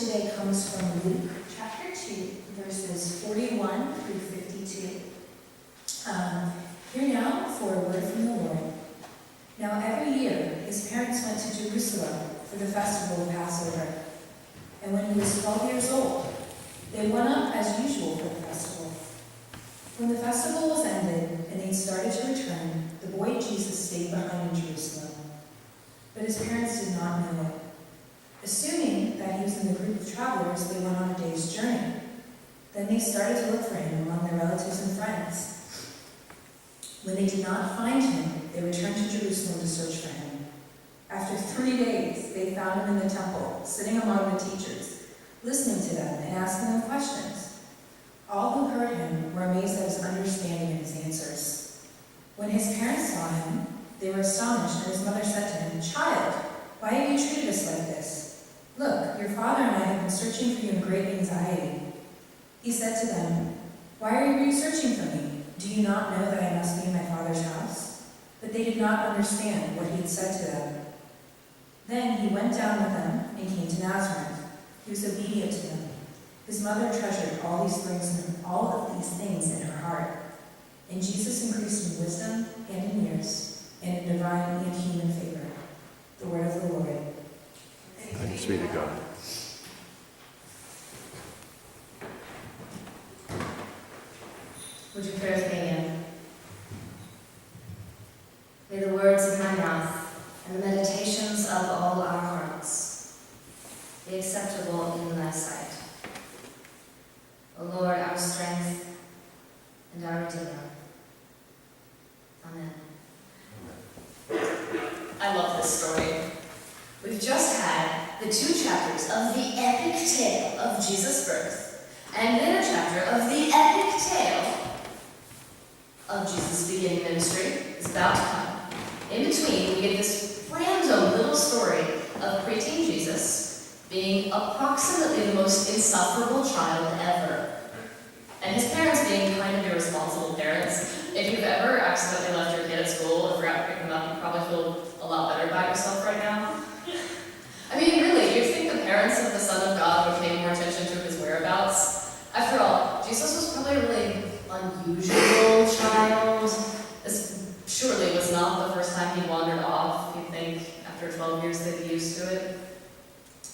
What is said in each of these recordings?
today comes from Luke chapter 2, verses 41 through 52. Hear now for a word from the Lord. Now every year his parents went to Jerusalem for the festival of Passover. And when he was 12 years old, they went up as usual for the festival. When the festival was ended and they started to return, the boy Jesus stayed behind in Jerusalem. But his parents did not know it. Assuming that he was in the group of travelers, they went on a day's journey. Then they started to look for him among their relatives and friends. When they did not find him, they returned to Jerusalem to search for him. After 3 days, they found him in the temple, sitting among the teachers, listening to them and asking them questions. All who heard him were amazed at his understanding and his answers. When his parents saw him, they were astonished, and his mother said to him, "Child, why have you treated us like this? Look, your father and I have been searching for you in great anxiety." He said to them, "Why are you searching for me? Do you not know that I must be in my father's house?" But they did not understand what he had said to them. Then he went down with them and came to Nazareth. He was obedient to them. His mother treasured all of these things in her heart. And Jesus increased in wisdom and in years, and in divine and human favor. The word of the Lord. Thanks be to God. Would you pray with me again? May the words of my mouth and the meditations of all our hearts be acceptable in thy sight. O Lord, our strength and our Redeemer. Amen. I love this story. We've just had the 2 chapters of the epic tale of Jesus' birth, and then a chapter of the epic tale of Jesus' beginning ministry is about to come. In between, we get this random little story of preteen Jesus being approximately the most insufferable child ever, and his parents being kind of irresponsible parents. If you've ever accidentally left your kid at school and forgot to pick them up, you probably feel a lot better about yourself right now. I mean, really, you'd think the parents of the Son of God would pay more attention to his whereabouts. After all, Jesus was probably a really unusual child. This surely was not the first time he wandered off. You'd think after 12 years they'd be used to it.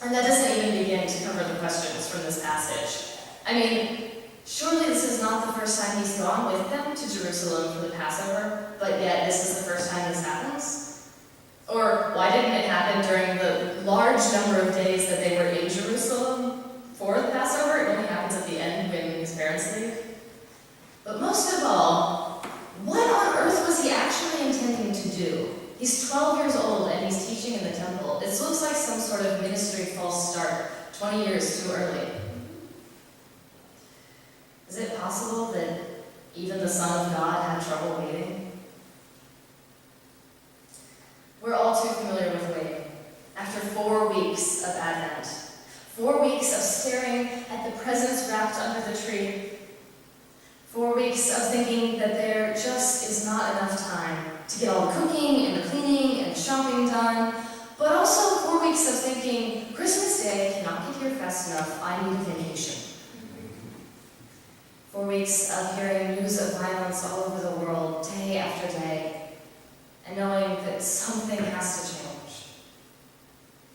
And that doesn't even begin to cover the questions from this passage. I mean, surely this is not the first time he's gone with them to Jerusalem for the Passover, but yet this is the first time this happens? Or why didn't it happen during the large number of days that they were in Jerusalem for the Passover? It only happens at the end when his parents leave. But most of all, what on earth was he actually intending to do? He's 12 years old and he's teaching in the temple. This looks like some sort of ministry false start, 20 years too early. Is it possible that even the Son of God had trouble waiting? We're all too familiar with waiting. After 4 weeks of Advent, 4 weeks of staring at the presents wrapped under the tree, 4 weeks of thinking that there just is not enough time to get all the cooking and the cleaning and shopping done, but also 4 weeks of thinking, Christmas Day cannot get here fast enough, I need a vacation. 4 weeks of hearing news of violence all over the world, day after day, and knowing that something has to change.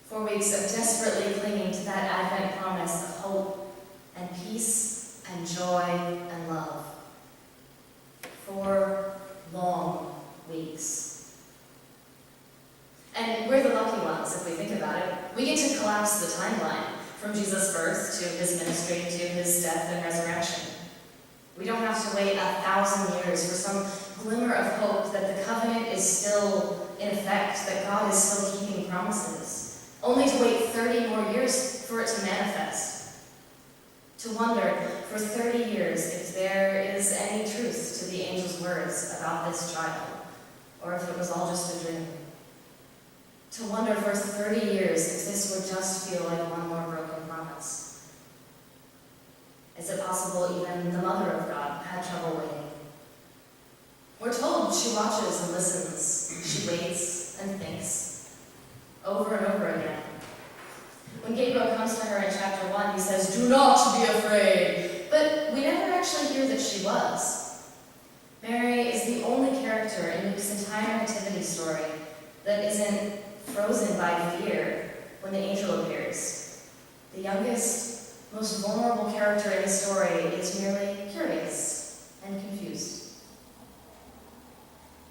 4 weeks of desperately clinging to that Advent promise of hope and peace and joy and love. 4 long weeks. And we're the lucky ones, if we think about it. We get to collapse the timeline from Jesus' birth to his ministry to his death and resurrection. We don't have to wait 1,000 years for some glimmer of hope that the covenant is still in effect, that God is still keeping promises, only to wait 30 more years for it to manifest. To wonder for 30 years if there is any truth to the angel's words about this child, or if it was all just a dream. To wonder for 30 years if this would just feel like one more broken promise. Is it possible even the Mother of God had trouble waiting? We're told she watches and listens. She waits and thinks over and over again. When Gabriel comes to her in chapter 1, he says, "Do not be afraid." But we never actually hear that she was. Mary is the only character in Luke's entire nativity story that isn't frozen by fear when the angel appears. The youngest, most vulnerable character in the story is merely curious and confused.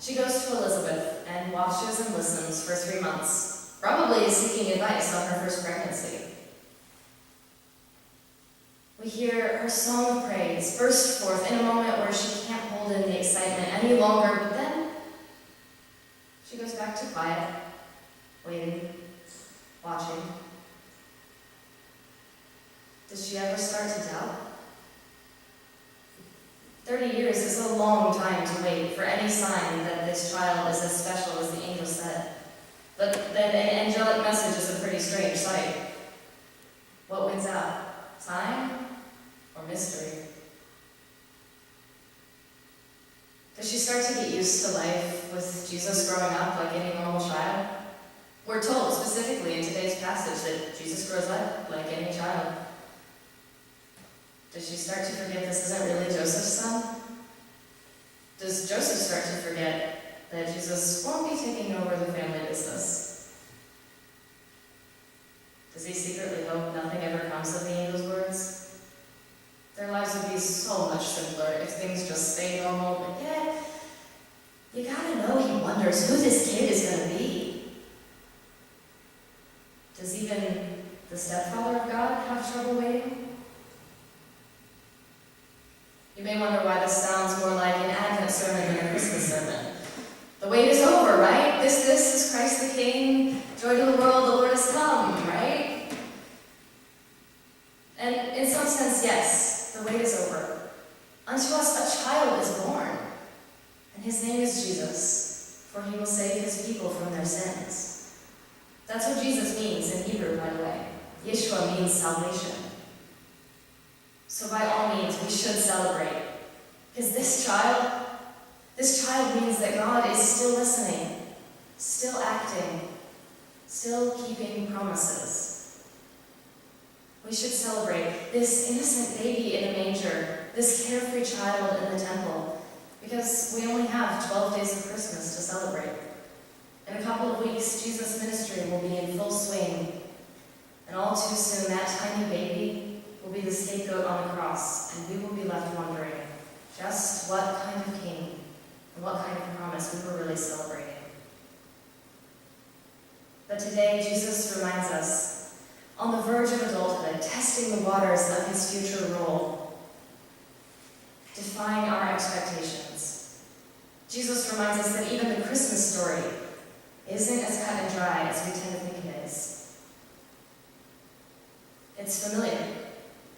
She goes to Elizabeth and watches and listens for 3 months, probably seeking advice on her first pregnancy. We hear her song of praise burst forth in a moment where she can't hold in the excitement any longer, but then she goes back to quiet, waiting, watching. Does she ever start to doubt? 30 years is a long time to wait for any sign that this child is as special as the angel said. But then an angelic message is a pretty strange sight. What wins out? Sign or mystery? Does she start to get used to life with Jesus growing up like any normal child? We're told specifically in today's passage that Jesus grows up like any child. Does she start to forget this isn't really Joseph's son? Does Joseph start to forget that Jesus won't be taking over the family business? Does he secretly hope nothing ever comes of the angel's words? Their lives would be so much simpler if things just stayed normal, but yet, you gotta know he wonders who this kid is gonna be. Does even the stepfather of God have trouble waiting? You may wonder why this sounds more like an Advent sermon than a Christmas sermon. The wait is over, right? This is Christ the King. Joy to the world, the Lord has come, right? And in some sense, yes, the wait is over. Unto us a child is born, and his name is Jesus, for he will save his people from their sins. That's what Jesus means in Hebrew, by the way. Yeshua means salvation. So by all means, we should celebrate. Because this child means that God is still listening, still acting, still keeping promises. We should celebrate this innocent baby in a manger, this carefree child in the temple, because we only have 12 days of Christmas to celebrate. In a couple of weeks, Jesus' ministry will be in full swing, and all too soon, that tiny baby will be the scapegoat on the cross, and we will be left wondering just what kind of king and what kind of promise we were really celebrating. But today, Jesus reminds us, on the verge of adulthood, testing the waters of his future role, defying our expectations. Jesus reminds us that even the Christmas story isn't as cut and dry as we tend to think it is. It's familiar.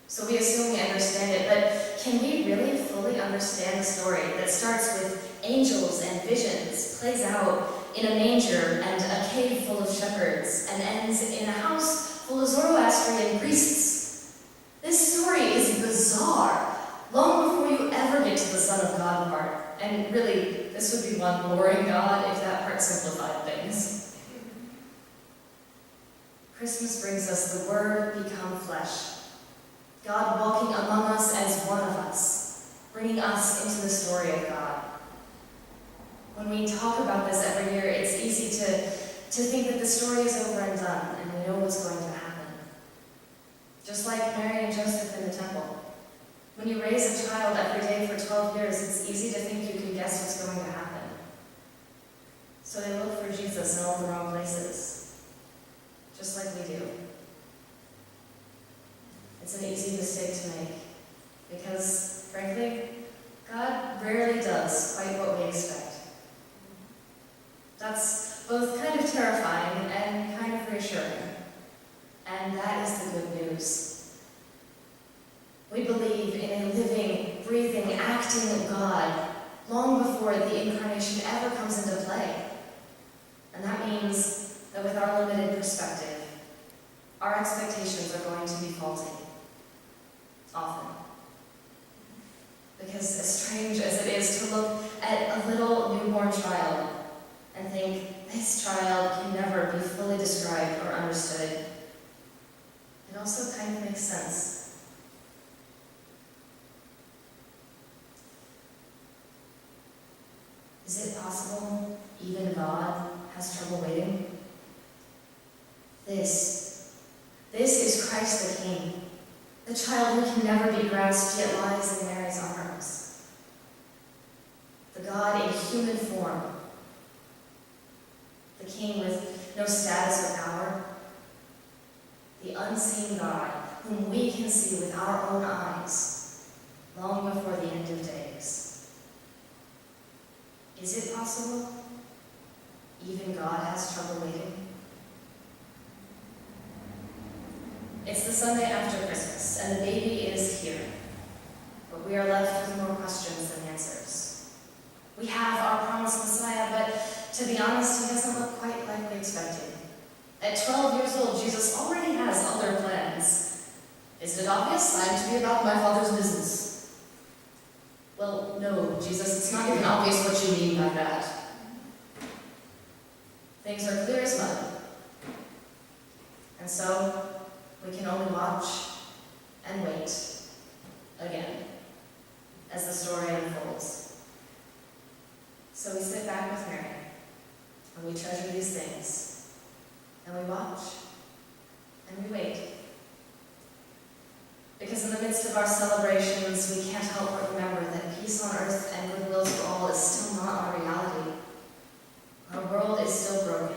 So we assume we understand it, but can we really fully understand the story that starts with angels and visions, plays out in a manger and a cave full of shepherds, and ends in a house full of Zoroastrian priests? This story is bizarre, long before you ever get to the Son of God part. And really, this would be one boring God if that part simplified things. Christmas brings us the Word become flesh. God walking among us as one of us, bringing us into the story of God. When we talk about this every year, it's easy to think that the story is over and done, and we know what's going to happen. Just like Mary and Joseph in the temple. When you raise a child every day for 12 years, it's easy to think you can guess what's going to happen. So they look for Jesus in all the wrong places, just like we do. It's an easy mistake to make, because, frankly, God rarely does quite what we expect. That's both kind of terrifying and kind of reassuring. And that is the good news. We believe in a living, breathing, acting God long before the incarnation ever comes into play. And that means that with our limited perspective, our expectations are going to be faulty. Often. Because as strange as it is to look at a little newborn child and think, this child can never be fully described or understood, makes sense. Is it possible even God has trouble waiting? This is Christ the King, the child who can never be grasped yet lies in Mary's arms. The God in human form, the King with no status or power, the unseen God whom we can see with our own eyes long before the end of days. Is it possible even God has trouble waiting? It's the Sunday after Christmas, and the baby is here, but we are left with more questions than answers. We have our promised Messiah, but to be honest, he doesn't look quite like we expected. At 12 years old, Jesus already has other plans. Isn't it obvious? I am to be about my Father's business. Well, no, Jesus, it's not even obvious what you mean by that. Things are clear as mud. And so, we can only watch and wait again as the story unfolds. So we sit back with Mary, and we treasure these things, and we watch, and we wait. Because in the midst of our celebrations, we can't help but remember that peace on earth and goodwill to all is still not our reality. Our world is still broken.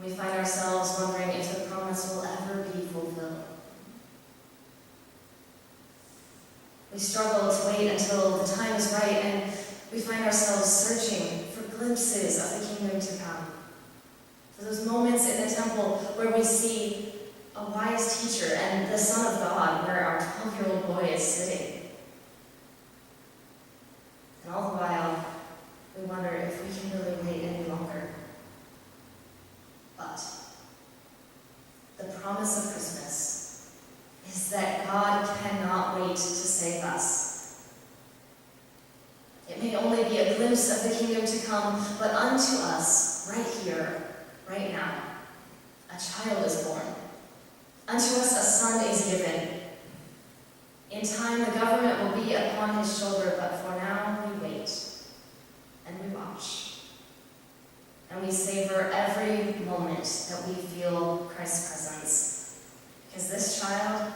We find ourselves wondering if the promise will ever be fulfilled. We struggle to wait until the time is right, and we find ourselves searching for glimpses of the kingdom to come. For those moments in the temple where we see a wise teacher and the Son of God, where our 12-year-old boy is sitting. And all the while, we wonder if we can really wait any longer. But the promise of Christmas is that God cannot wait to save us. It may only be a glimpse of the kingdom to come, but unto us, right here, right now, a child is born. Unto us a son is given. In time the government will be upon his shoulder, but for now we wait, and we watch. And we savor every moment that we feel Christ's presence, because this child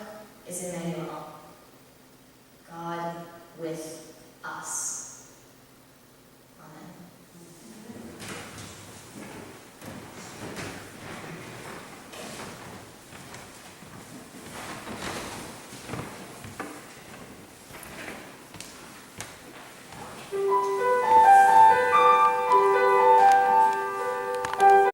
is Emmanuel,